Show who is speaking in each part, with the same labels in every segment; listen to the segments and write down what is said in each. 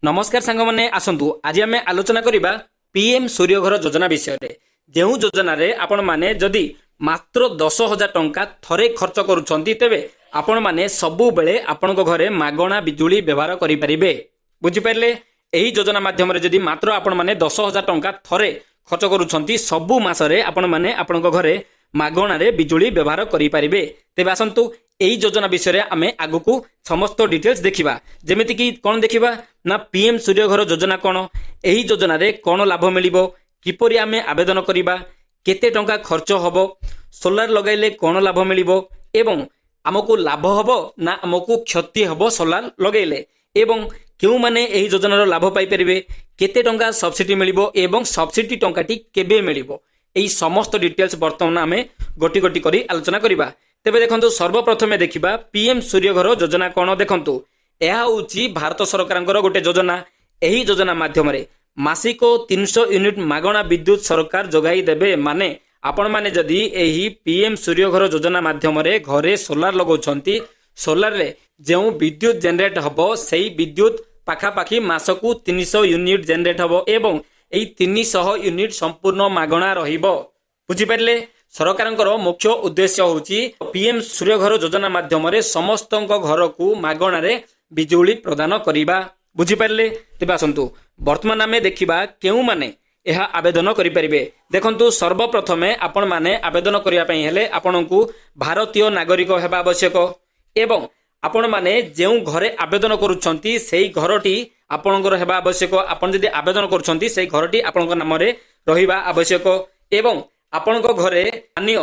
Speaker 1: नमस्कार सांग मैंने आसतु आज आम आलोचना करवा पीएम सूर्यघर योजना विषय जो योजना आपण मैंने जदि मात्र 10,000 टंका थरे खर्च करुछंती तेबे आपण मैंने सबु बेले आपण घरे मागणा बिजुली व्यवहार करें बुझिपारे। यही योजना माध्यम जदि मात्र आपण मैंने 10,000 टंका थरे खर्च करुछंती सबु मासरे आपण मैंने आपण घरे मागणारे बिजुली व्यवहार करें। तेबे आसतु यही योजना विषय आम आगु को समस्त डिटेल्स देखा जमीती कि कौन देखा ना पीएम सूर्यघर योजना कौन, यही योजना रे कौन लाभ मिलिबो, किपरि आमे आवेदन करिबा, केते टंका खर्च हबो, सोलार लगाइले कौन लाभ मिलिबो एवं आमको लाभ हबो ना आमको क्षति हबो सोलार लगाइले एवं क्यों माने यही योजना लाभ पाई परिबे, केते टंका सब्सिडी मिलिबो एवं सब्सिडी टंकाटी केबे मिलिबो, एही समस्त डिटेल्स वर्तमान आमे गोटी गोटी करी आलोचना करिबा। तेबे देखंतु सर्वप्रथम देखिबा पीएम सूर्यघर योजना कौन देखंतु यह होची भारत सरकार गोटे योजना। यही योजना माध्यम मासिक 300 यूनिट मागणा विद्युत सरकार जोगाई देबे माने आपण माने जदि यही पीएम सूर्यघर योजना माध्यम घरे सोलार लगाउछंती सोलार रे जो विद्युत जनरेट हबो सेही विद्युत पाखापाखी मासकू 300 यूनिट जनरेट हबो एवं एही 300 यूनिट संपूर्ण मागणा रहिबो। बुझिपारले सरकार मुख्य उद्देश्य होची पीएम सूर्यघर योजना माध्यम समस्त घर को मागणारे बिजुली प्रदान करिबा। बुझिपारले। तेबे आसंतु वर्तमान आमे देखिबा केउ माने यह आवेदन करि परिबे। देखंतु सर्वप्रथमे आपण माने आवेदन करिया पई हेले आपनकू भारतीय नागरिक हेबा आवश्यक एवं आपण माने जेउ घरे आवेदन करूछंती सेही घरटी आपनकर हेबा आवश्यक। आपण जदि आवेदन करूछंती सेही घरटी आपनकर नाम रे रहिबा आवश्यक एवं आपनक घरे स्थानीय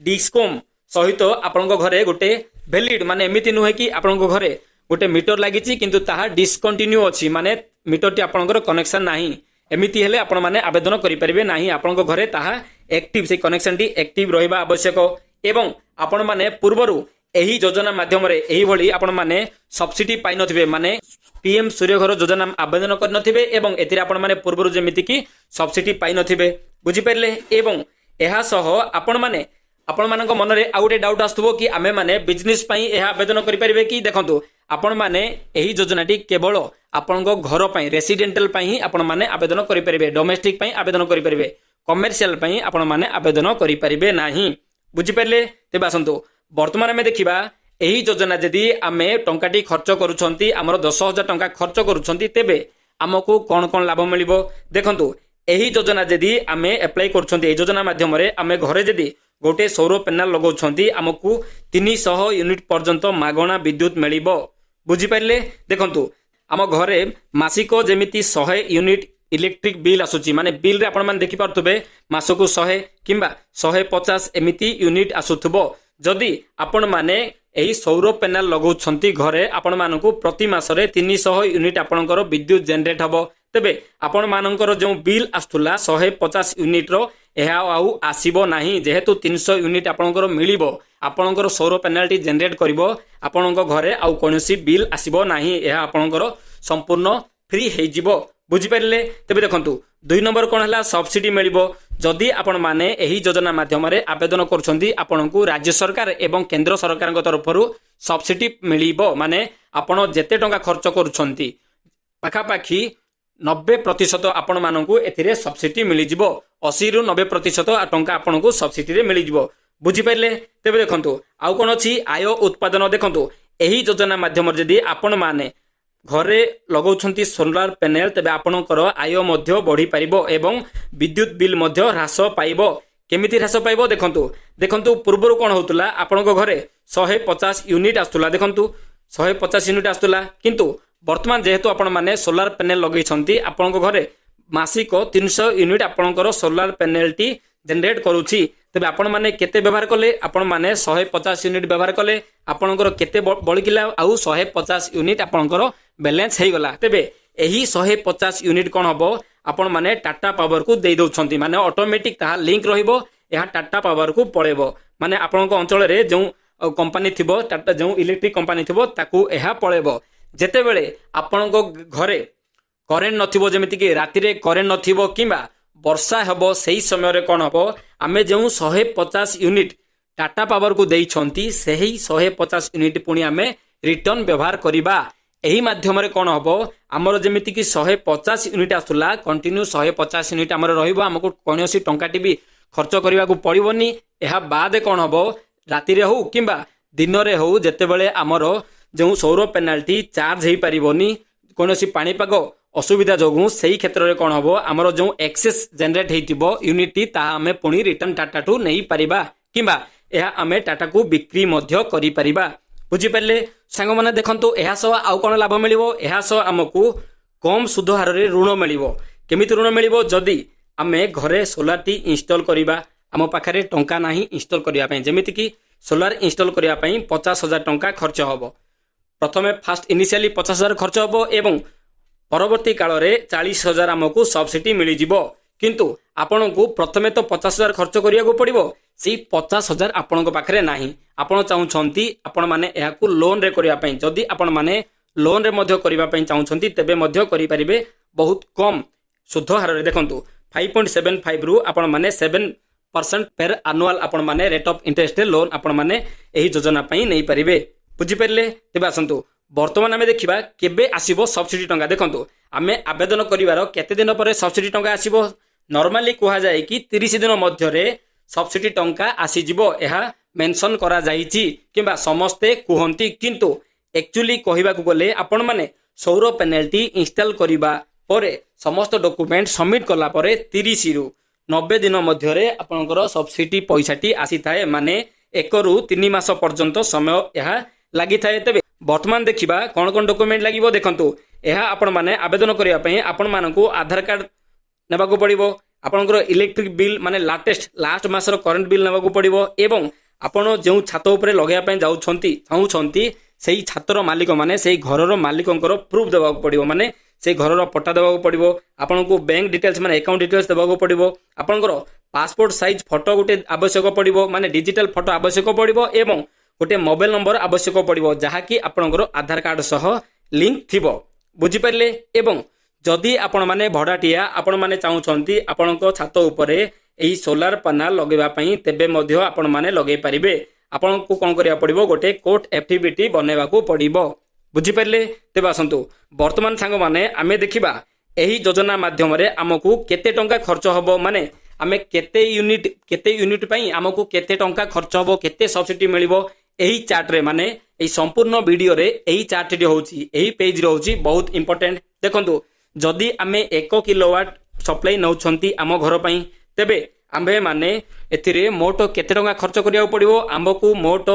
Speaker 1: डिस्कॉम सहित आपनक घरे गोटे वैलिड माने एमिति नुहे कि आपनक घरे गोटे मीटर लागिची किंतु ताहा डिस्कंटिन्यू अछि माने मीटर टी आपनकर कनेक्शन नाही एमिति हेले आपण माने आवेदन करि परिबे नाही। आपनक घरे ताहा एक्टिव से कनेक्शन टी एक्टिव रहिबा आवश्यक एवं आपण माने पूर्वरु एही योजना माध्यम रे एही भली आपण माने सब्सिडी पाइ नथिबे माने पीएम सूर्यघर योजना आवेदन कर नथिबे एवं एतिरे आपण माने पूर्वरु जेमिति कि सब्सिडी पाइ नथिबे। बुझि परले एवं एहा सह आपण माने आपण मानक मन रे आ गोटे डाउट आस्तबो कि आमे माने बिजनेस पई एहा आवेदन करि परिबे कि देखंतु आपण माने एही योजनाटी केवल आपनक घर पई रेसिडेंटल पई आपण माने आवेदन करि परिबे, डोमेस्टिक पई आवेदन करि परिबे, कमर्शियल पई आपण माने आवेदन करि परिबे नाही। बुझि परले। तेबे आसंतु वर्तमान में देखिबा एही योजना जदि आमे टंकाटी खर्च करूछंती हमर 10,000 टंका खर्च करूछंती तेबे हमको कोन कोन लाभ मिलिबो। देखंतु एही योजना जदि आमे अप्लाई करूछंती एही योजना माध्यम रे आमे घरे जदि गोटे सौर पैनल लगाउछंती हमको 300 यूनिट पर्यंत मागणा विद्युत मिलिबो। बुझि परले। देखंतु आम घरे मासिक जेमिति 100 यूनिट इलेक्ट्रिक बिल आसुची माने बिल रे आपण मान देखि पारथुबे मासकू 100 किंबा 150 एमिति यूनिट आसुथबो। जदि आपण माने एही सौर पैनल लगाउछंती घरे आपण मानकू प्रति मासरे 300 यूनिट आपणकर विद्युत जनरेट हबो तेबे आपण मानकर जो बिल आस्तुला 150 यूनिट रो एहा आउ आसीबो नाही जेहेतु 300 यूनिट आपणकर मिलिबो आपणकर सौर पैनल टी जनरेट करिवो आपणक घरे आउ कोनोसी बिल आसीबो नाही एहा आपणकर संपूर्ण फ्री हे जिवो। बुझि परले। तेबे देखंतु 2 नंबर कोन हला सब्सिडी मिलिबो जदि आपण माने एही योजना माध्यम रे आवेदन करछंती आपणकू राज्य सरकार एवं केंद्र सरकार तरफरु सब्सिडी मिलिबो माने आपण जेते टंका खर्च करूछंती पाखापाखी 90% आपण मानकू एथिरे सब्सिडी मिली जिवो 80 रु 90% टंका आपणकू सब्सिडी रे मिली जिवो। बुझि परले। तेबे देखंतु आउ कोन अछि आय उत्पादन। देखंतु एही योजना माध्यम जदि आपण माने घरे लगाउछंती सोलार पैनल तेबे आपणकर आय मध्य बढ़ी पारिबो एवं विद्युत बिल मध्य ह्रास पाइबो। केमिति ह्रास पाइबो देखंतु देखंतु पूर्वरु कोन होतुला आपणक घरे 150 यूनिट आस्तुला। देखंतु 150 यूनिट आस्तुला किंतु वर्तमान जेहेतु आपण माने सोलार पैनल लगैछंती आपणक घरे मासिक 300 यूनिट आपणकर सोलार पैनल टी जनरेट करूची तेबे आपण माने केते व्यवहार कले आपण माने 150 यूनिट व्यवहार कले आपणकर केते बळकिला आउ 150 यूनिट आपणकर बैलेंस हे गला तेबे एही 150 यूनिट कोन हबो आपण माने टाटा पावर को दे दउछंती माने ऑटोमेटिक ता लिंक रहिबो एहा टाटा पावर को पळेबो माने आपणक अंचल रे जो कंपनी थिबो टाटा जो इलेक्ट्रिक कंपनी थिबो ताकू एहा पळेबो। जेते बेले आपणक घरे करेंट नथिबो जेमिति कि राति रे करेंट नथिबो किंबा वर्षा हेबो सेही समय रे कोन हबो आमे जो 150 यूनिट टाटा पावर को देइछंती सेही 150 यूनिट पुणी आमे रिटर्न व्यवहार करिबा। ଏହି ମାଧ୍ୟମରେ କ'ଣ ହେବ ଆମର ଯେମିତିକି 150 ୟୁନିଟ୍ ଆସୁଥିଲା କଣ୍ଟିନ୍ୟୁ 150 ୟୁନିଟ୍ ଆମର ରହିବ ଆମକୁ କୌଣସି ଟଙ୍କାଟି ବି ଖର୍ଚ୍ଚ କରିବାକୁ ପଡ଼ିବନି। ଏହା ବାଦ୍ କ'ଣ ହେବ ରାତିରେ ହେଉ କିମ୍ବା ଦିନରେ ହେଉ ଯେତେବେଳେ ଆମର ଯେଉଁ ସୌର ପ୍ୟାନେଲଟି ଚାର୍ଜ ହେଇପାରିବନି କୌଣସି ପାଣିପାଗ ଅସୁବିଧା ଯୋଗୁଁ ସେହି କ୍ଷେତ୍ରରେ କ'ଣ ହେବ ଆମର ଯେଉଁ ଏକ୍ସେସ୍ ଜେନେରେଟ୍ ହେଇଥିବ ୟୁନିଟ୍ଟି ତାହା ଆମେ ପୁଣି ରିଟର୍ନ ଟାଟାଠୁ ନେଇପାରିବା କିମ୍ବା ଏହା ଆମେ ଟାଟାକୁ ବିକ୍ରି ମଧ୍ୟ କରିପାରିବା। ବୁଝିପାରିଲେ ସାଙ୍ଗମାନେ ଦେଖନ୍ତୁ ଏହା ସହ ଆଉ କ'ଣ ଲାଭ ମିଳିବ ଏହା ସହ ଆମକୁ କମ୍ ସୁଧ ହାରରେ ଋଣ ମିଳିବ। କେମିତି ଋଣ ମିଳିବ ଯଦି ଆମେ ଘରେ ସୋଲାରଟି ଇନଷ୍ଟଲ୍ କରିବା ଆମ ପାଖରେ ଟଙ୍କା ନାହିଁ ଇନଷ୍ଟଲ୍ କରିବା ପାଇଁ ଯେମିତିକି ସୋଲାର ଇନଷ୍ଟଲ୍ କରିବା ପାଇଁ 50,000 ଟଙ୍କା ଖର୍ଚ୍ଚ ହେବ। ପ୍ରଥମେ ଫାଷ୍ଟ ଇନିସିଆଲି 50,000 ଖର୍ଚ୍ଚ ହେବ ଏବଂ ପରବର୍ତ୍ତୀ କାଳରେ 40,000 ଆମକୁ ସବସିଡି ମିଳିଯିବ। କିନ୍ତୁ ଆପଣଙ୍କୁ ପ୍ରଥମେ ତ 50,000 ଖର୍ଚ୍ଚ କରିବାକୁ ପଡ଼ିବ ସେଇ 50,000 ଆପଣଙ୍କ ପାଖରେ ନାହିଁ ଆପଣ ଚାହୁଁଛନ୍ତି ଆପଣମାନେ ଏହାକୁ ଲୋନ୍ରେ କରିବା ପାଇଁ ଯଦି ଆପଣମାନେ ଲୋନ୍ରେ ମଧ୍ୟ କରିବା ପାଇଁ ଚାହୁଁଛନ୍ତି ତେବେ ମଧ୍ୟ କରିପାରିବେ ବହୁତ କମ୍ ସୁଧ ହାରରେ ଦେଖନ୍ତୁ 5.75 ରୁ ଆପଣମାନେ 7% ପେର୍ ଆନୁଆଲ୍ ଆପଣମାନେ ରେଟ୍ ଅଫ୍ ଇଣ୍ଟରେଷ୍ଟରେ ଲୋନ୍ ଆପଣମାନେ ଏହି ଯୋଜନା ପାଇଁ ନେଇପାରିବେ। ବୁଝିପାରିଲେ ତେବେ ଆସନ୍ତୁ ବର୍ତ୍ତମାନ ଆମେ ଦେଖିବା କେବେ ଆସିବ ସବସିଡି ଟଙ୍କା। ଦେଖନ୍ତୁ ଆମେ ଆବେଦନ କରିବାର କେତେ ଦିନ ପରେ ସବସିଡି ଟଙ୍କା ଆସିବ ନର୍ମାଲି କୁହାଯାଏ କି 30 ଦିନ ମଧ୍ୟରେ ସବସିଡି ଟଙ୍କା ଆସିଯିବ ଏହା ମେନସନ୍ କରାଯାଇଛି କିମ୍ବା ସମସ୍ତେ କୁହନ୍ତି କିନ୍ତୁ ଆକ୍ଚୁଆଲି କହିବାକୁ ଗଲେ ଆପଣମାନେ ସୌର ପ୍ୟାନେଲଟି ଇନଷ୍ଟଲ୍ କରିବା ପରେ ସମସ୍ତ ଡକୁମେଣ୍ଟ ସବମିଟ୍ କଲା ପରେ 30 ରୁ 90 ଦିନ ମଧ୍ୟରେ ଆପଣଙ୍କର ସବସିଡି ପଇସାଟି ଆସିଥାଏ ମାନେ 1 ରୁ 3 ମାସ ପର୍ଯ୍ୟନ୍ତ ସମୟ ଏହା ଲାଗିଥାଏ। ତେବେ ବର୍ତ୍ତମାନ ଦେଖିବା କ'ଣ କ'ଣ ଡକୁମେଣ୍ଟ ଲାଗିବ ଦେଖନ୍ତୁ ଏହା ଆପଣମାନେ ଆବେଦନ କରିବା ପାଇଁ ଆପଣମାନଙ୍କୁ ଆଧାର କାର୍ଡ ନେବାକୁ ପଡ଼ିବ ଆପଣଙ୍କର ଇଲେକ୍ଟ୍ରିକ୍ ବିଲ୍ ମାନେ ଲାଷ୍ଟ ମାସର କରେଣ୍ଟ ବିଲ୍ ନେବାକୁ ପଡ଼ିବ ଏବଂ ଆପଣ ଯେଉଁ ଛାତ ଉପରେ ଲଗାଇବା ପାଇଁ ଚାହୁଁଛନ୍ତି ସେହି ଛାତର ମାଲିକ ମାନେ ସେହି ଘରର ମାଲିକଙ୍କର ପ୍ରୁଫ୍ ଦେବାକୁ ପଡ଼ିବ ମାନେ ସେହି ଘରର ପଟ୍ଟା ଦେବାକୁ ପଡ଼ିବ ଆପଣଙ୍କୁ ବ୍ୟାଙ୍କ ଡିଟେଲ୍ସ ମାନେ ଆକାଉଣ୍ଟ ଡିଟେଲ୍ସ ଦେବାକୁ ପଡ଼ିବ ଆପଣଙ୍କର ପାସପୋର୍ଟ ସାଇଜ୍ ଫଟୋ ଗୋଟେ ଆବଶ୍ୟକ ପଡ଼ିବ ମାନେ ଡିଜିଟାଲ ଫଟୋ ଆବଶ୍ୟକ ପଡ଼ିବ ଏବଂ ଗୋଟେ ମୋବାଇଲ ନମ୍ବର ଆବଶ୍ୟକ ପଡ଼ିବ ଯାହାକି ଆପଣଙ୍କର ଆଧାର କାର୍ଡ ସହ ଲିଙ୍କ ଥିବ। ବୁଝିପାରିଲେ ଏବଂ ଯଦି ଆପଣମାନେ ଭଡ଼ାଟିଆ ଆପଣମାନେ ଚାହୁଁଛନ୍ତି ଆପଣଙ୍କ ଛାତ ଉପରେ ଏହି ସୋଲାର ପ୍ୟାନେଲ ଲଗାଇବା ପାଇଁ ତେବେ ମଧ୍ୟ ଆପଣମାନେ ଲଗାଇ ପାରିବେ। ଆପଣଙ୍କୁ କ'ଣ କରିବାକୁ ପଡ଼ିବ ଗୋଟେ କୋର୍ଟ ଏଫିଡେଭିଟ୍ ବନେଇବାକୁ ପଡ଼ିବ। ବୁଝିପାରିଲେ ତେବେ ଆସନ୍ତୁ ବର୍ତ୍ତମାନ ସାଙ୍ଗମାନେ ଆମେ ଦେଖିବା ଏହି ଯୋଜନା ମାଧ୍ୟମରେ ଆମକୁ କେତେ ଟଙ୍କା ଖର୍ଚ୍ଚ ହେବ ମାନେ ଆମେ କେତେ ୟୁନିଟ୍ ପାଇଁ ଆମକୁ କେତେ ଟଙ୍କା ଖର୍ଚ୍ଚ ହେବ କେତେ ସବସିଡି ମିଳିବ ଏହି ଚାର୍ଟରେ ମାନେ ଏହି ସମ୍ପୂର୍ଣ୍ଣ ଭିଡ଼ିଓରେ ଏହି ଚାର୍ଟଟି ହେଉଛି ଏହି ପେଜରେ ହେଉଛି ବହୁତ ଇମ୍ପୋର୍ଟାଣ୍ଟ। ଦେଖନ୍ତୁ ଯଦି ଆମେ 1 କିଲୋୱାଟ ସପ୍ଲାଇ ନେଉଛନ୍ତି ଆମ ଘର ପାଇଁ ତେବେ ଆମ୍ଭେମାନେ ଏଥିରେ ମୋଟ କେତେ ଟଙ୍କା ଖର୍ଚ୍ଚ କରିବାକୁ ପଡ଼ିବ ଆମକୁ ମୋଟ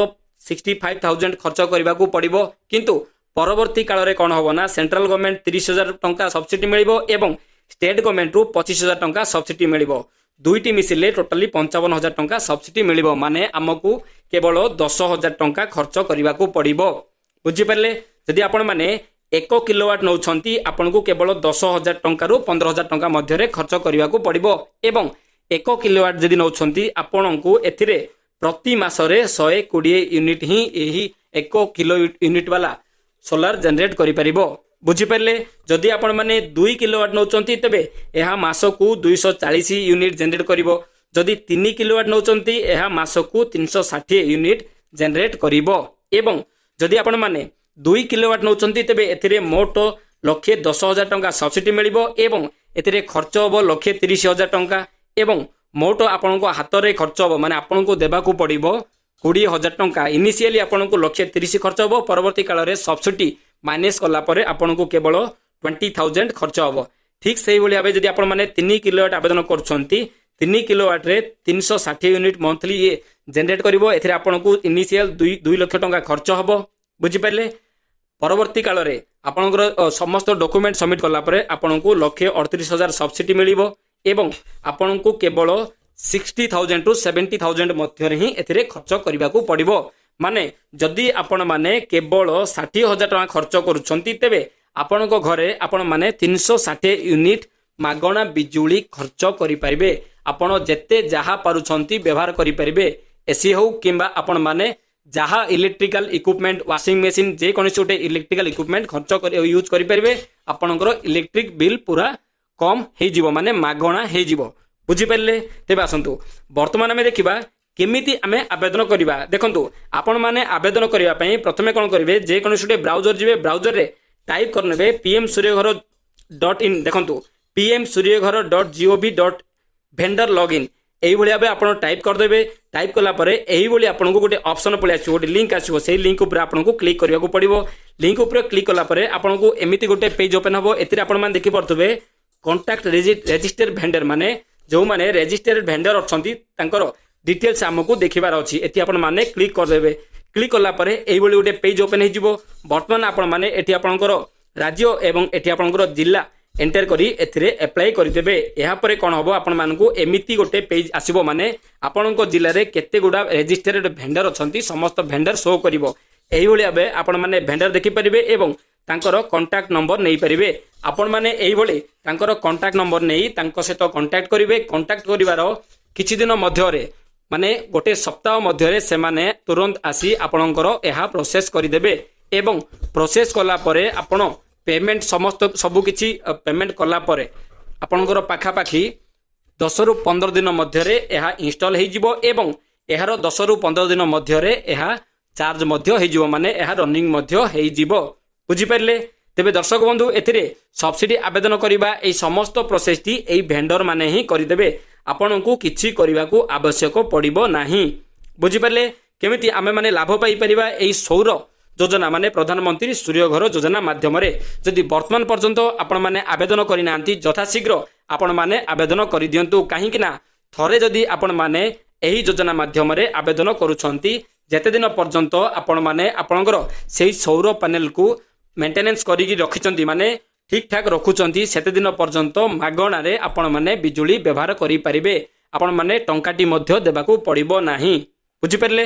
Speaker 1: 65,000 ଖର୍ଚ୍ଚ କରିବାକୁ ପଡ଼ିବ କିନ୍ତୁ ପରବର୍ତ୍ତୀ କାଳରେ କ'ଣ ହେବ ନା ସେଣ୍ଟ୍ରାଲ ଗଭର୍ଣ୍ଣମେଣ୍ଟ 30,000 ଟଙ୍କା ସବସିଡି ମିଳିବ ଏବଂ ଷ୍ଟେଟ୍ ଗଭର୍ଣ୍ଣମେଣ୍ଟରୁ 25,000 ଟଙ୍କା ସବସିଡି ମିଳିବ ଦୁଇଟି ମିଶିଲେ ଟୋଟାଲି 55,000 ଟଙ୍କା ସବସିଡି ମିଳିବ ମାନେ ଆମକୁ କେବଳ 10,000 ଟଙ୍କା ଖର୍ଚ୍ଚ କରିବାକୁ ପଡ଼ିବ। ବୁଝିପାରିଲେ ଯଦି ଆପଣମାନେ 1 କିଲୋୱାଟ ନେଉଛନ୍ତି ଆପଣଙ୍କୁ କେବଳ 10,000 ଟଙ୍କାରୁ 15,000 ଟଙ୍କା ମଧ୍ୟରେ ଖର୍ଚ୍ଚ କରିବାକୁ ପଡ଼ିବ ଏବଂ 1 କିଲୋୱାଟ ଯଦି ନେଉଛନ୍ତି ଆପଣଙ୍କୁ ଏଥିରେ ପ୍ରତି ମାସରେ 120 ୟୁନିଟ୍ ହିଁ ଏହି 1 କିଲୋ ୟୁନିଟ୍ ବାଲା ସୋଲାର ଜେନେରେଟ୍ କରିପାରିବ। ବୁଝିପାରିଲେ ଯଦି ଆପଣମାନେ 2 କିଲୋୱାଟ ନେଉଛନ୍ତି ତେବେ ଏହା ମାସକୁ 240 ୟୁନିଟ୍ ଜେନେରେଟ୍ କରିବ ଯଦି 3 କିଲୋୱାଟ ନେଉଛନ୍ତି ଏହା ମାସକୁ 360 ୟୁନିଟ୍ ଜେନେରେଟ୍ କରିବ ଏବଂ ଯଦି ଆପଣମାନେ 2 କିଲୋୱାଟ ନେଉଛନ୍ତି ତେବେ ଏଥିରେ ମୋଟ 1,10,000 ଟଙ୍କା ସବସିଡି ମିଳିବ ଏବଂ ଏଥିରେ ଖର୍ଚ୍ଚ ହେବ 1,30,000 ଟଙ୍କା ଏବଂ ମୋଟ ଆପଣଙ୍କ ହାତରେ ଖର୍ଚ୍ଚ ହେବ ମାନେ ଆପଣଙ୍କୁ ଦେବାକୁ ପଡ଼ିବ 20,000 ଟଙ୍କା ଇନିସିଆଲି ଆପଣଙ୍କୁ 1,30,000 ଖର୍ଚ୍ଚ ହେବ ପରବର୍ତ୍ତୀ କାଳରେ ସବସିଡି ମାଇନସ୍ କଲା ପରେ ଆପଣଙ୍କୁ କେବଳ 20,000 ଖର୍ଚ୍ଚ ହେବ। ଠିକ୍ ସେଇଭଳି ଭାବେ ଯଦି ଆପଣମାନେ 3 କିଲୋୱାଟ ଆବେଦନ କରୁଛନ୍ତି 3 କିଲୋୱାଟରେ 360 ୟୁନିଟ୍ ମନ୍ଥଲି ଜେନେରେଟ୍ କରିବ ଏଥିରେ ଆପଣଙ୍କୁ ଇନିସିଆଲ 2 ଲକ୍ଷ ଟଙ୍କା ଖର୍ଚ୍ଚ ହେବ। ବୁଝିପାରିଲେ ପରବର୍ତ୍ତୀ କାଳରେ ଆପଣଙ୍କର ସମସ୍ତ ଡକୁମେଣ୍ଟ ସବମିଟ୍ କଲା ପରେ ଆପଣଙ୍କୁ 1,38,000 ସବସିଡି ମିଳିବ ଏବଂ ଆପଣଙ୍କୁ କେବଳ 60,000 to 70,000 ମଧ୍ୟରେ ହିଁ ଏଥିରେ ଖର୍ଚ୍ଚ କରିବାକୁ ପଡ଼ିବ ମାନେ ଯଦି ଆପଣମାନେ କେବଳ 60,000 ଟଙ୍କା ଖର୍ଚ୍ଚ କରୁଛନ୍ତି ତେବେ ଆପଣଙ୍କ ଘରେ ଆପଣମାନେ 360 ୟୁନିଟ୍ ମାଗଣା ବିଜୁଳି ଖର୍ଚ୍ଚ କରିପାରିବେ ଆପଣ ଯେତେ ଯାହା ପାରୁଛନ୍ତି ବ୍ୟବହାର କରିପାରିବେ ଏସି ହେଉ କିମ୍ବା ଆପଣମାନେ ଯାହା ଇଲେକ୍ଟ୍ରିକାଲ ଇକ୍ୱିପମେଣ୍ଟ ୱାସିଂ ମେସିନ୍ ଯେକୌଣସି ଗୋଟେ ଇଲେକ୍ଟ୍ରିକାଲ ଇକ୍ୱିପମେଣ୍ଟ ଖର୍ଚ୍ଚ ୟୁଜ୍ କରିପାରିବେ ଆପଣଙ୍କର ଇଲେକ୍ଟ୍ରିକ୍ ବିଲ୍ ପୁରା କମ୍ ହେଇଯିବ ମାନେ ମାଗଣା ହେଇଯିବ। ବୁଝିପାରିଲେ ତେବେ ଆସନ୍ତୁ ବର୍ତ୍ତମାନ ଆମେ ଦେଖିବା କେମିତି ଆମେ ଆବେଦନ କରିବା। ଦେଖନ୍ତୁ ଆପଣମାନେ ଆବେଦନ କରିବା ପାଇଁ ପ୍ରଥମେ କ'ଣ କରିବେ ଯେକୌଣସି ଗୋଟେ ବ୍ରାଉଜର ଯିବେ ବ୍ରାଉଜରରେ टाइप करने पीएम सूर्यघर.in देखो pmsuryaghar.gov.vendor login यही भाई आप टाइप करदे। टाइप कलापर यही आपको गोटे ऑप्शन पलि आसो गोटे लिंक आसो से लिंक उपर आपको क्लिक करने को पड़ो। लिंक उपर क्लिक कलापर आपको एमती गोटे पेज ओपन हम ए देखिपे कॉन्टैक्ट रजिस्टर भेंडर माने जो माने रजिस्टर्ड भेंडर अच्छा डिटेल्स आमको देखिबार अच्छी ये आपण मैंने क्लिक करदे। क्लिक कलापर यही गोटे पेज ओपन हो बर्तमान आपण मैंने आपंकर राज्य एवं ये आपंकर जिला एंटर करी एथिरे अप्लाई करदेबे। यहाँ पर कौन हम आपण मानकू एमिति गोटे पेज आसीबो माने आपणको जिले में केते गुडा रजिस्टर्ड भेंडर अच्छी समस्त भेंडर शो करिवो। एही भली भाबे आपण माने भेंडर देखि परिबे एवं तांकर कांटेक्ट नंबर नै परिबे। आपण माने एही भली तांकर कांटेक्ट नंबर नै तांको सहित कांटेक्ट करिवे। कांटेक्ट करिवार किछि दिन मध्यरे माने गोटे सप्ताह मध्यरे से माने तुरंत आसी आपणकर एहा प्रोसेस करदेबे एवं प्रोसेस कला परे आपण पेमेंट समस्त सबुकिछि पेमेंट कला परे आपणकर पाखापाखि 10 रु 15 दिन मध्यरे एहा इंस्टॉल हो जिवो एवं एहार 10 रु 15 दिन मध्यरे एहा चार्ज मध्य हो जिवो माने एहा रनिंग मध्य हो जिवो। बुझी पारले? तेबे दर्शक बंधु एथिरे सब्सिडी आवेदन करिबा ए समस्त प्रोसेस टी एई भेंडर माने ही करिदेबे। आपनकू किछि करिबाकू आवश्यक पड़िबो नाही। बुझी पारले? केमिति आमे माने लाभ पाई परिबा एई सौर योजना माने प्रधानमंत्री सूर्यघर योजना माध्यम जदि वर्तमान पर्यंत आपण माने आवेदन करि नांती यथाशीघ्र आपण माने आवेदन करि दियंतु। काहे कि ना थरे जदि आपण माने एही योजना माध्यम आवेदन करूछंती जेते दिन पर्यंत आपण माने आपणकर सेही सौर पैनल को मेंटेनेंस करी रखिचंती माने ठीक ठाक रखुचंती सेते दिन पर्यंत मागणा रे आपण माने बिजुली व्यवहार करि परिबे। आपण माने टंकाटी मध्य देबाकू पड़िबो नाही। बुझी परले?